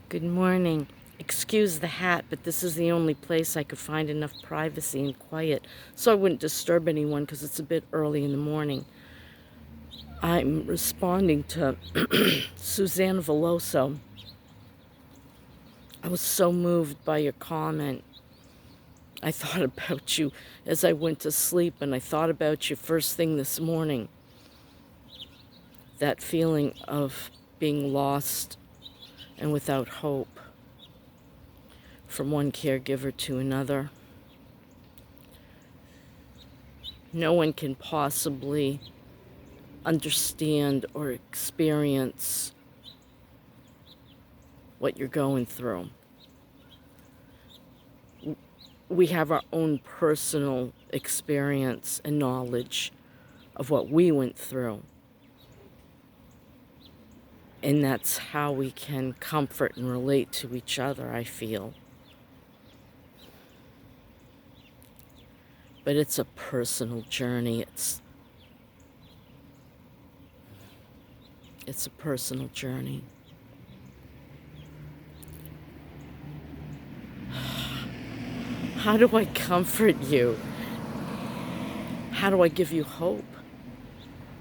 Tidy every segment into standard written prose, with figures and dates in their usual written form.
Good morning. Excuse the hat, but this is the only place I could find enough privacy and quiet so I wouldn't disturb anyone because it's a bit early in the morning. I'm responding to Susana V. I was so moved by your comment. I thought about you as I went to sleep, and I thought about you first thing this morning. That feeling of being lost and without hope from one caregiver to another. No one can possibly understand or experience what you're going through. We have our own personal experience and knowledge of what we went through. And that's how we can comfort and relate to each other, I feel. But it's a personal journey. It's a personal journey. How do I comfort you? How do I give you hope?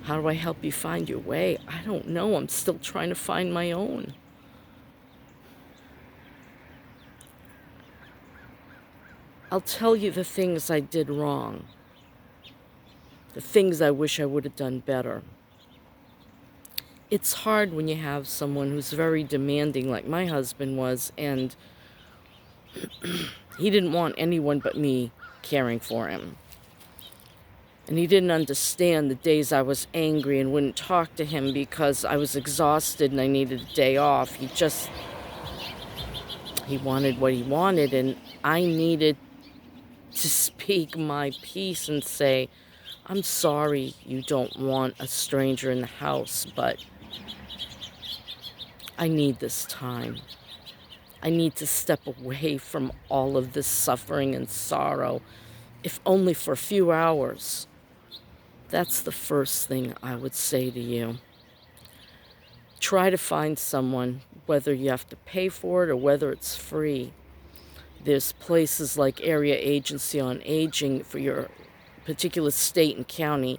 How do I help you find your way? I don't know. I'm still trying to find my own. I'll tell you the things I did wrong. The things I wish I would have done better. It's hard when you have someone who's very demanding like my husband was, and he didn't want anyone but me caring for him. And he didn't understand the days I was angry and wouldn't talk to him because I was exhausted and I needed a day off. He wanted what he wanted, and I needed to speak my piece and say, I'm sorry you don't want a stranger in the house, but I need this time. I need to step away from all of this suffering and sorrow, if only for a few hours. That's the first thing I would say to you. Try to find someone, whether you have to pay for it or whether it's free. There's places like Area Agency on Aging for your particular state and county.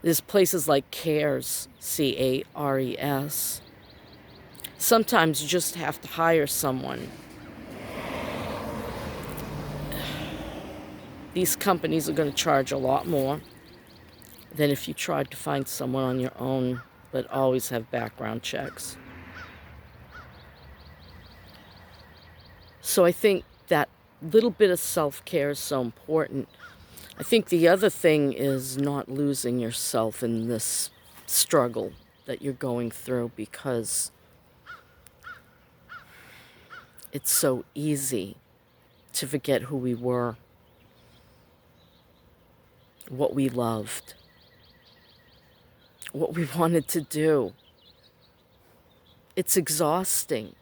There's places like CARES, CARES. Sometimes you just have to hire someone. These companies are going to charge a lot more than if you tried to find someone on your own, but always have background checks. So I think that little bit of self-care is so important. I think the other thing is not losing yourself in this struggle that you're going through, because it's so easy to forget who we were, what we loved, what we wanted to do. It's exhausting.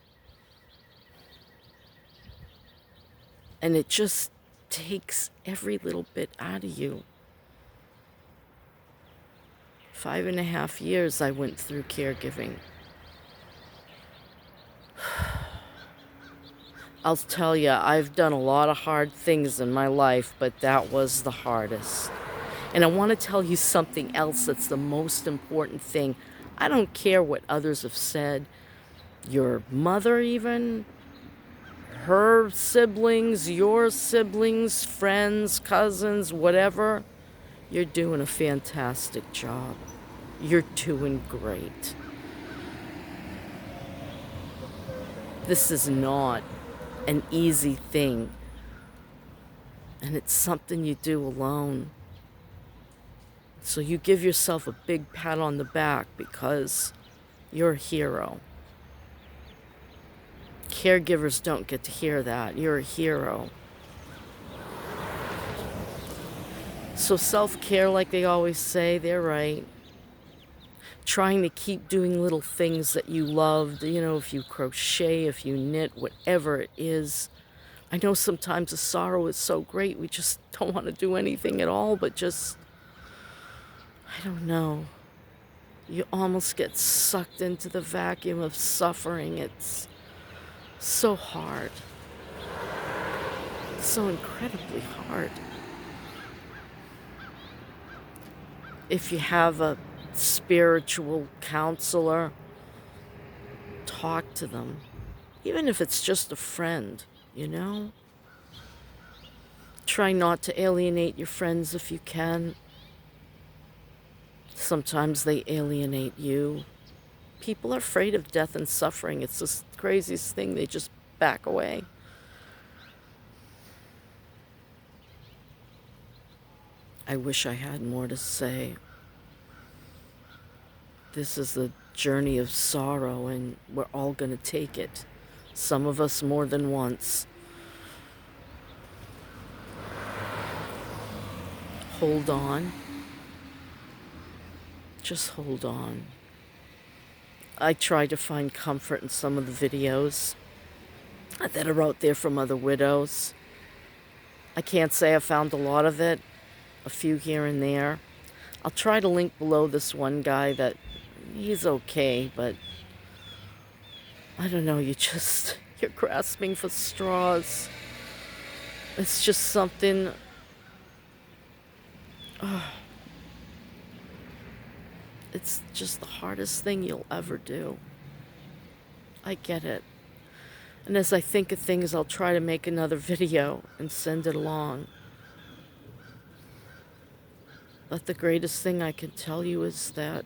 And it just takes every little bit out of you. 5.5 years I went through caregiving. I'll tell you, I've done a lot of hard things in my life, but that was the hardest. And I want to tell you something else that's the most important thing. I don't care what others have said. Your mother even, her siblings, your siblings, friends, cousins, whatever. You're doing a fantastic job. You're doing great. This is not an easy thing. And it's something you do alone. So you give yourself a big pat on the back because you're a hero. Caregivers don't get to hear that. You're a hero. So self-care, like they always say, they're right. Trying to keep doing little things that you loved, if you crochet, if you knit, whatever it is. I know sometimes the sorrow is so great, we just don't want to do anything at all, but just, I don't know. You almost get sucked into the vacuum of suffering. It's So hard. So incredibly hard. If you have a spiritual counselor, talk to them. Even if it's just a friend, you know? Try not to alienate your friends if you can. Sometimes they alienate you. People are afraid of death and suffering. It's the craziest thing. They just back away. I wish I had more to say. This is a journey of sorrow, and we're all going to take it. Some of us more than once. Hold on. Just hold on. I try to find comfort in some of the videos that are out there from other widows. I can't say I found a lot of it, a few here and there. I'll try to link below this one guy that he's okay, but I don't know, you're grasping for straws. It's just something, it's just the hardest thing you'll ever do. I get it. And as I think of things, I'll try to make another video and send it along. But the greatest thing I can tell you is that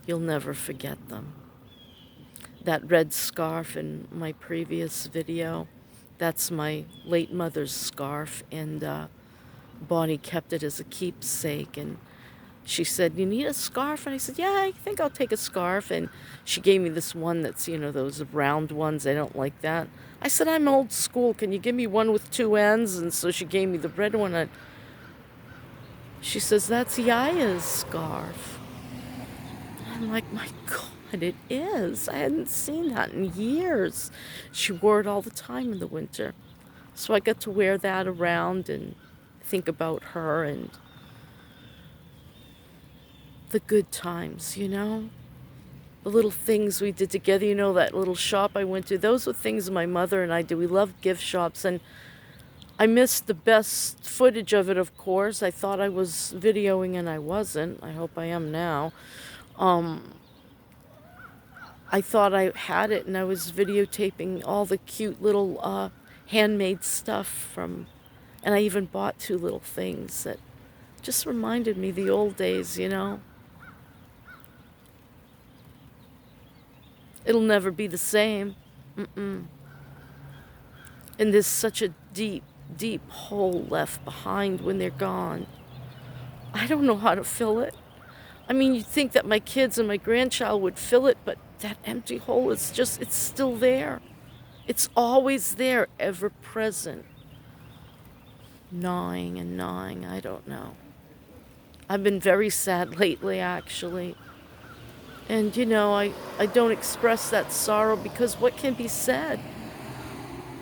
you'll never forget them. That red scarf in my previous video, that's my late mother's scarf, and Bonnie kept it as a keepsake, and she said, "You need a scarf?" And I said, "Yeah, I think I'll take a scarf." And she gave me this one that's, those round ones. I don't like that. I said, "I'm old school. Can you give me one with two ends?" And so she gave me the red one. And she says, "That's Yaya's scarf." I'm like, my God, it is. I hadn't seen that in years. She wore it all the time in the winter. So I got to wear that around and think about her and the good times, The little things we did together, that little shop I went to. Those were things my mother and I did. We loved gift shops, and I missed the best footage of it, of course. I thought I was videoing and I wasn't. I hope I am now. I thought I had it, and I was videotaping all the cute little handmade stuff and I even bought two little things that just reminded me the old days, It'll never be the same. Mm-mm. And there's such a deep, deep hole left behind when they're gone. I don't know how to fill it. I mean, you'd think that my kids and my grandchild would fill it, but that empty hole is it's still there. It's always there, ever present. Gnawing and gnawing, I don't know. I've been very sad lately, actually. And, I don't express that sorrow because what can be said?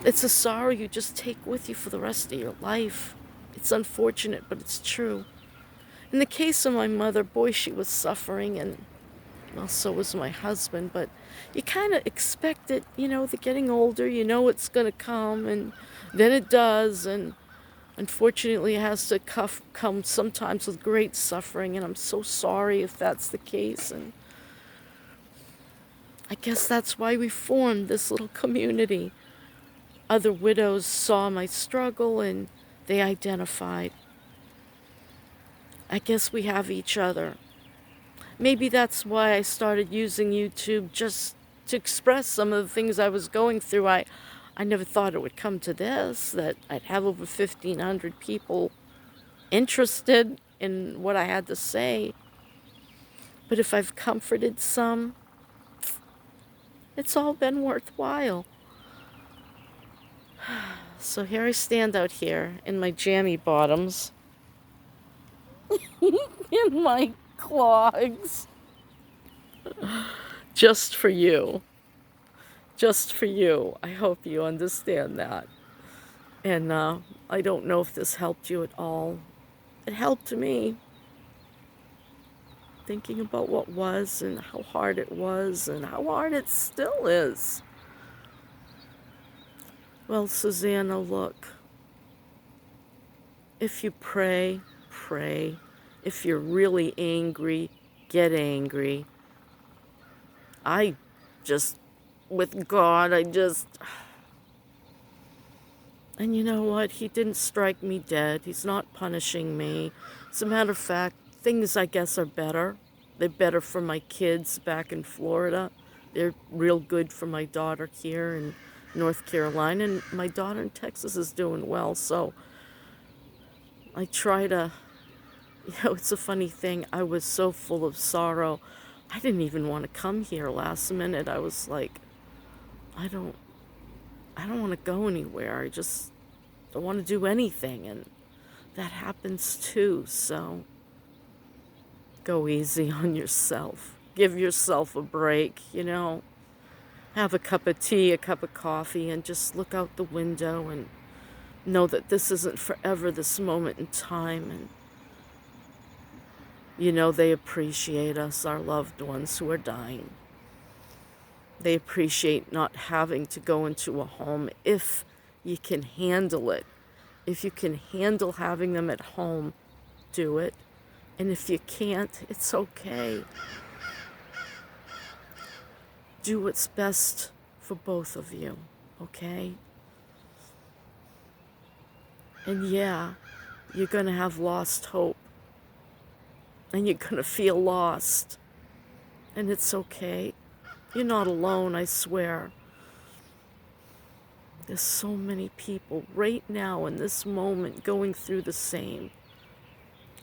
It's a sorrow you just take with you for the rest of your life. It's unfortunate, but it's true. In the case of my mother, boy, she was suffering, and well, so was my husband, but you kind of expect it, they're getting older, it's going to come, and then it does, and unfortunately it has to come sometimes with great suffering, and I'm so sorry if that's the case, and I guess that's why we formed this little community. Other widows saw my struggle, and they identified. I guess we have each other. Maybe that's why I started using YouTube, just to express some of the things I was going through. I never thought it would come to this, that I'd have over 1,500 people interested in what I had to say. But if I've comforted some, it's all been worthwhile. So here I stand out here in my jammy bottoms, in my clogs, just for you. Just for you. I hope you understand that. And I don't know if this helped you at all. It helped me. thinking about what was and how hard it was and how hard it still is. Well, Susanna, look, if you pray, pray. If you're really angry, get angry. I just, with God, and you know what? He didn't strike me dead. He's not punishing me. As a matter of fact, things I guess are better. They're better for my kids back in Florida. They're real good for my daughter here in North Carolina. And my daughter in Texas is doing well. So I try to, it's a funny thing. I was so full of sorrow. I didn't even want to come here last minute. I was like, I don't want to go anywhere. I just don't want to do anything. And that happens too. So go easy on yourself. Give yourself a break, Have a cup of tea, a cup of coffee, and just look out the window and know that this isn't forever, this moment in time. And, they appreciate us, our loved ones who are dying. They appreciate not having to go into a home if you can handle it. If you can handle having them at home, do it. And if you can't, it's okay. Do what's best for both of you, okay? And yeah, you're going to have lost hope. And you're going to feel lost. And it's okay. You're not alone, I swear. There's so many people right now in this moment going through the same.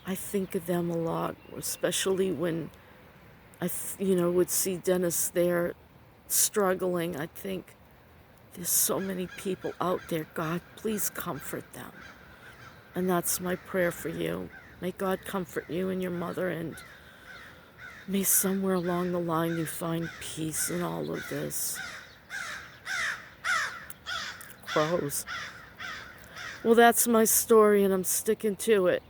I think of them a lot, especially when I, would see Dennis there struggling. I think there's so many people out there. God, please comfort them. And that's my prayer for you. May God comfort you and your mother, and may somewhere along the line you find peace in all of this. Crows. Well, that's my story, and I'm sticking to it.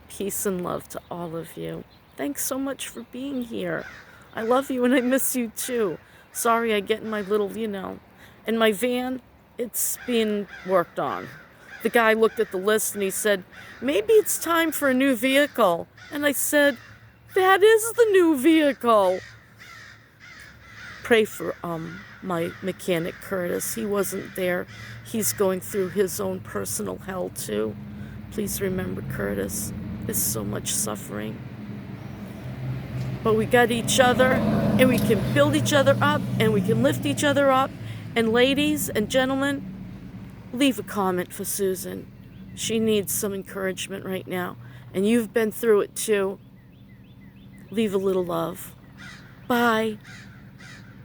Peace and love to all of you. Thanks so much for being here. I love you, and I miss you too. Sorry I get in my little, And my van, it's being worked on. The guy looked at the list and he said, maybe it's time for a new vehicle. And I said, that is the new vehicle. Pray for my mechanic, Curtis. He wasn't there. He's going through his own personal hell too. Please remember, Curtis. There's so much suffering. But we got each other, and we can build each other up, and we can lift each other up. And ladies and gentlemen, leave a comment for Susan. She needs some encouragement right now. And you've been through it too. Leave a little love. Bye.